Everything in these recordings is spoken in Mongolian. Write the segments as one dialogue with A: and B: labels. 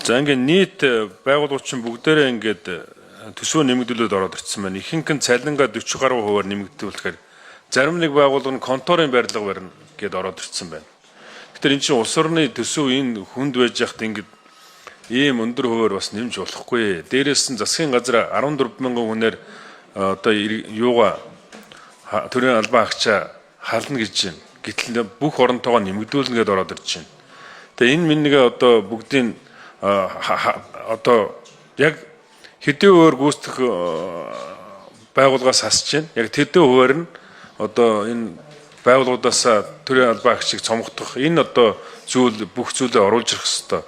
A: За ингээд нийт байгууллагын бүгдээрээ ингээд төсвөө нэмэгдүүлээд ороод ирсэн байна. Ихэнх нь цалингаа 40 гаруй хувиар нэмэгдүүлэхээр зарим нэг байгууллага нь конторын барилга барина гэд ороод ирсэн байна. Тэгэхээр эн чинь улс орны төсөв энэ хүнд байж хахад ингээд ийм өндөр хувиар бас нэмж болохгүй. Дээрээс нь засгийн газар 14 мянган хүнээр одоо юугаа төрийн албан хаагчаа хална гэж байна. Гэтэл бүх оронтойгоо нэмэгдүүлнэ гэд ороод ирж байна. Тэгээ энэ минийгээ одоо бүгдийн одоо яг хэдэн өөр гүйцэтгэх байгууллагаас асч байна. Яг тэдэн хуваар нь одоо энэ байгууллагуудаас төрийн албан хаагчийг цомгох энэ одоо зүйл бүх зүйлээ оруулж ирэх ёстой.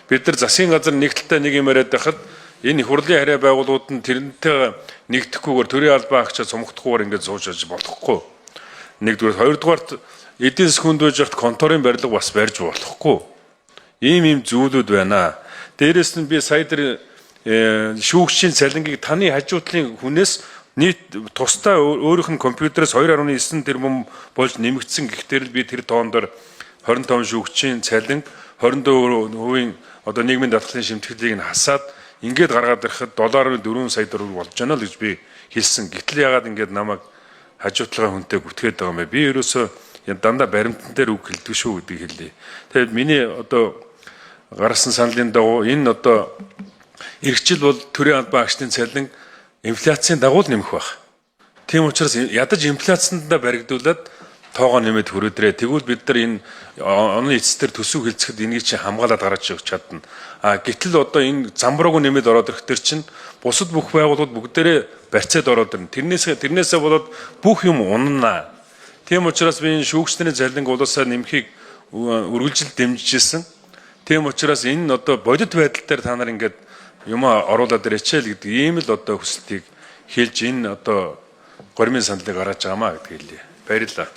A: Бид нар засгийн газар нэг талтай нэг юм яриад байхад энэ их хурлын харьяа байгууллагууд нь тэрнтэй нэгдэхгүйгээр төрийн албан хаагчаа цомгохдохгүйгээр ингэж сууж аж болохгүй. Нэгдүгээр, хоёрдугаарт эдийн засгийн хүнд байж хат конторын барилга бас барьж болохгүй. Ийм зүйлүүд байна. Дээрээс нь би сая тэр шүүгчийн цалингийг таны хажуудлын хүнээс нийт тусдаа өөрийнх нь компьютерээс 2.9 тэрбум болж нэмэгдсэн. Гэхдээ би тэр тоондор 25 шүүгчийн цалин 24% одоо нийгмийн даатгалын шимтгэлийг нь хасаад ингээд гаргаад ирэхэд $4 сая болж байна л гэж би хэлсэн. Гэтэл ягаад ингээд намайг хажуутлага хүнтэй гүтгээд байгаа юм бэ? Би ерөөсөө дандаа баримтан дээр үг хэлдэг шүү гэдгийг хэллээ. Тэгээд миний одоо гаргасан саналын дагуу энэ одоо эргэжил бол төрийн албан хаагчдын цалин инфляцийн дагуу л нэмэх байх. Тийм учраас ядаж инфляцияндаа баригдуулаад тоогоо нэмээд хүрээдрээ. Тэгвэл бид нар энэ оны эцэстэр төсөв хэлцэхэд энийг чинь хамгаалаад гаргаж өгч чадна. Гэтэл одоо энэ замбраагүй нэмээд ороод ирэх төр чинь бусад бүх байгууллагууд бүгдээрээ барьцаад ороод ирнэ. Тэрнээсээ болоод бүх юм унана. Тийм учраас би энэ шүүгчдийн цалинг улаасаа нэмхийг үргэлжил дэмжижсэн. Тийм учраас энэ одоо бодит байдал дээр та нар ингээд юм оруулаад ирээч л гэдэг ийм л одоо хүсэлтийг хэлж энэ одоо гормын саналыг гаргаж байгаамаа гэдгийг хэлье. Баярлалаа.